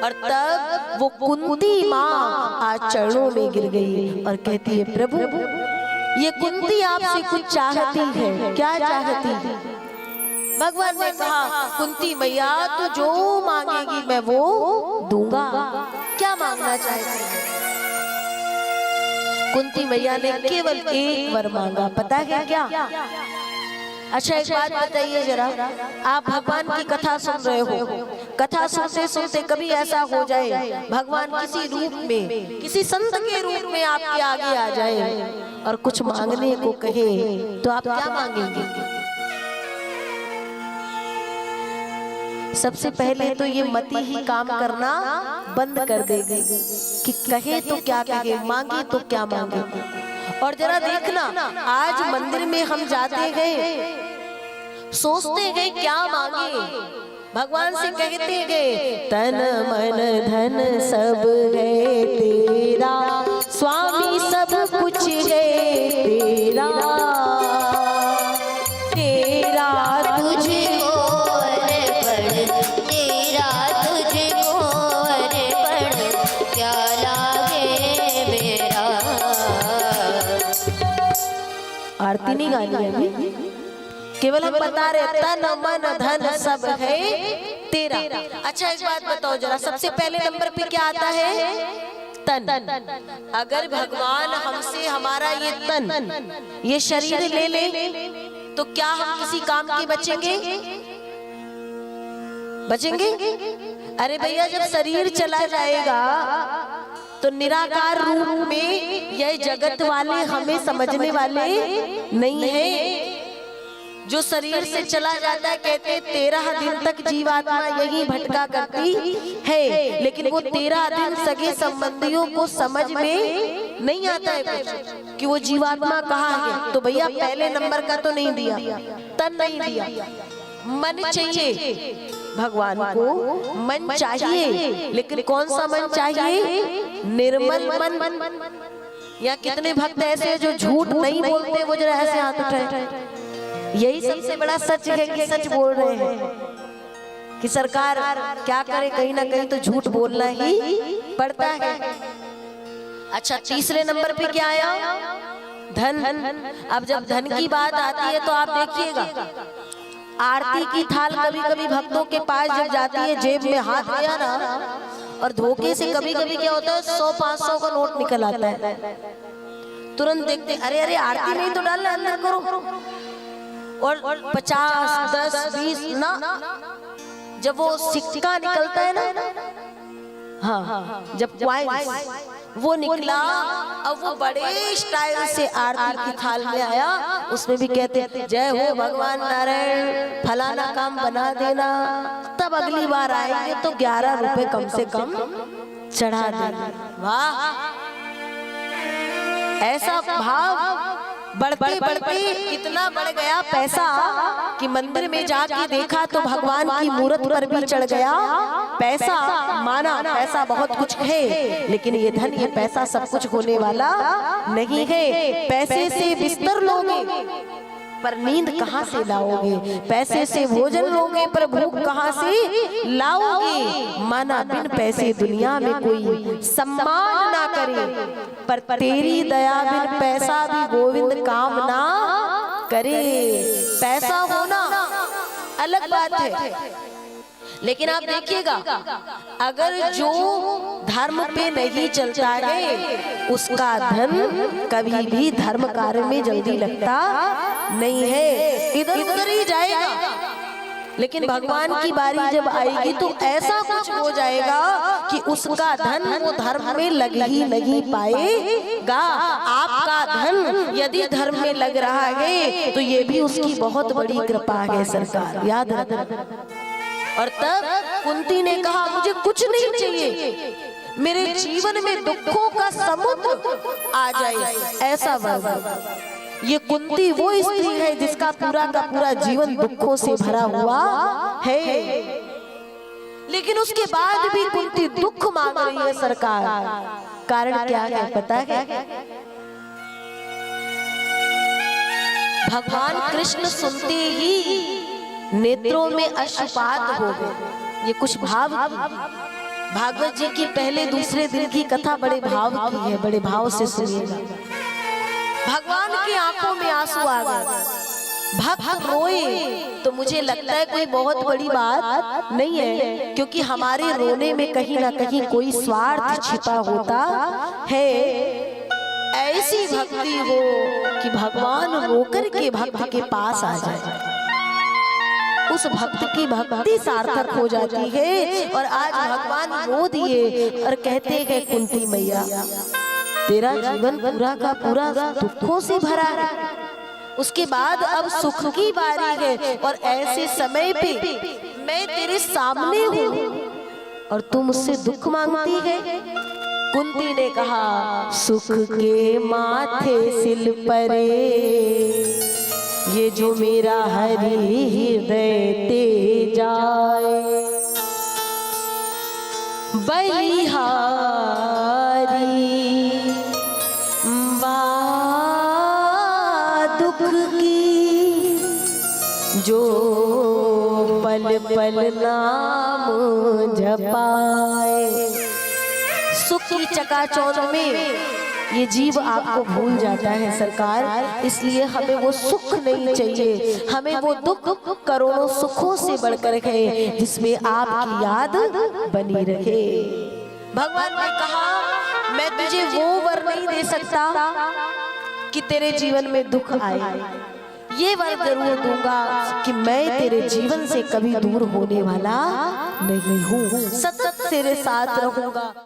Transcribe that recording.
और तब वो कुंती माँ आज चरणों में गिर गई और कहती है, प्रभु ये कुंती आपसे कुछ चाहती है, क्या चाहती है? भगवान ने कहा, कुंती मैया तो जो मांगेगी मैं वो दूंगा, क्या मांगना चाहती है? कुंती मैया ने केवल एक वर मांगा, पता है क्या? अच्छा एक बात बताइए जरा, आप भगवान की कथा सुन रहे हो, कथा सुनते सुनते कभी ऐसा हो जाए भगवान किसी रूप में, किसी संत के रूप में आपके आगे आ जाए और कुछ मांगने को कहे, तो आप क्या मांगेंगे? सबसे पहले तो ये मति ही काम करना बंद कर देगी कि कहे तो क्या कहे, मांगे तो क्या मांगे। और जरा देखना, आज मंदिर में हम जाते गए, सोचते गए क्या मांगे, भगवान से कहते गए, तन मन धन सब है तेरा, स्वामी सब कुछ है तेरा, तेरा तुझको अर्पण, तेरा तुझको अर्पण, क्या लागे मेरा। आरती नहीं गानी अभी, केवल हम बता रहे तन मन धन सब है तेरा। अच्छा एक बात बताओ जरा, सबसे पहले नंबर पे क्या आता है? तन। अगर भगवान हमसे हमारा ये तन, ये शरीर ले ले तो क्या हम किसी काम के बचेंगे? बचेंगे? अरे भैया जब शरीर चला जाएगा तो निराकार रूप में यह जगत वाले हमें समझने वाले नहीं है। जो शरीर से चला जाता है, कहते 13 दिन तक जीवात्मा यही भटका करती है, लेकिन वो 13 दिन सगे संबंधियों को समझ में नहीं आता है कुछ कि वो जीवात्मा कहाँ है। तो भैया पहले नंबर का तो नहीं दिया, तन नहीं दिया, मन चाहिए भगवान को, मन चाहिए, लेकिन कौन सा मन चाहिए? निर्मल मन। या कितने भक्त ऐसे हैं जो झूठ नहीं बोलते, वो जरा ऐसे हाथ उठाए। यही सबसे बड़ा सच है कि सच बोल रहे हैं कि सरकार क्या करे, कहीं ना कहीं तो झूठ बोलना ही पड़ता है। अच्छा तीसरे नंबर पे क्या आया? धन। अब जब धन की बात आती है तो आप देखिएगा, आरती की थाल कभी कभी भक्तों के पास जब जाती है, जेब में हाथ गया ना, और धोखे से कभी कभी क्या होता है 100-500 का नोट निकल आता है, तुरंत देखते अरे अरे आरती में ही तो डालना, अंदर करो। और 50, 10, 20 ना, जब वो सिक्का निकलता है ना, हाँ जब वो निकला, अब वो बड़े स्टाइल से आरती की थाल में आया, उसमें भी कहते जय हो भगवान नारायण, फलाना काम बना देना। तब अगली बार आएंगे तो 11 रुपए कम से कम चढ़ा देना। वाह, ऐसा भाव बढ़ते बढ़ते इतना बढ़ गया पैसा कि मंदिर में जाके देखा तो भगवान की मूर्त पर भी चढ़ गया पैसा। माना पैसा बहुत कुछ है, लेकिन ये धन, ये पैसा सब कुछ होने वाला नहीं है। पैसे से बिस्तर लोगे पर नींद कहाँ से लाओगे, पैसे से भोजन लोगे पर भूख कहाँ से लाओगे। माना बिन पैसे दुनिया में कोई सम्मान ना करे, पर तेरी दया बिन पैसा भी गोविंद काम ना करे। पैसा होना अलग बात है, लेकिन आप देखिएगा अगर जो धर्म पे नहीं चलता है उसका धन कभी भी धर्म कार्य में जल्दी लगता नहीं है, इधर उधर ही जाएगा। लेकिन भगवान की बारी जब आएगी तो ऐसा कुछ हो जाएगा कि उसका धन वो धर्म में लग ही नहीं पाएगा। आपका धन यदि धर्म में लग रहा है तो ये भी उसकी बहुत बड़ी कृपा है सरकार, याद रखना। और तब कुंती ने कहा मुझे कुछ नहीं चाहिए, मेरे जीवन में दुखों का समुद्र आ जाए ऐसा वर। ये कुंती वो स्त्री है जिसका पूरा का पूरा जीवन दुखों से भरा हुआ है, लेकिन उसके बाद भी कुंती दुख मांग रही है सरकार। कारण क्या है पता है? भगवान कृष्ण सुनते ही नेत्रों में अश्रुपात हो गए। ये कुछ भाव भागवत जी की पहले दूसरे दिन की कथा बड़े भाव की है, बड़े भाव से सुनिएगा। भगवान की आंखों में आंसू आ गए, भक्त रोए तो मुझे लगता है कोई बहुत बड़ी बात नहीं है, क्योंकि हमारे रोने में कहीं ना कहीं कोई स्वार्थ छिपा होता है। ऐसी भक्ति हो कि भगवान रोकर के भक्त के पास आ जाए, उस भक्त की भक्ति सार्थक हो जाती है। और आज भगवान रो दिए और कहते हैं कुंती मैया तेरा जीवन पूरा का पूरा दुखों से भरा है, उसके बाद अब सुख की बारी है, और ऐसे समय पे मैं तेरे सामने हूँ और तू मुझसे दुख मांगती है। कुंती ने कहा सुख के माथे सिल परे, ये जो मेरा हरि हृदय ते जाए, बलिहारी दुख की, जो पल पल नाम जपाए। सुख की चकाचौंध में ये जीव आपको भूल जाता है सरकार, इसलिए हमें वो सुख नहीं चाहिए, हमें वो दुख करोड़ों सुखों से बढ़कर है जिसमें आपकी याद बनी रहे। भगवान ने कहा मैं तुझे वो वर नहीं दे सकता कि तेरे जीवन में दुख आए, ये वर जरूर दूंगा कि मैं तेरे जीवन से कभी दूर होने वाला नहीं हूँ, सतत तेरे साथ रहूंगा।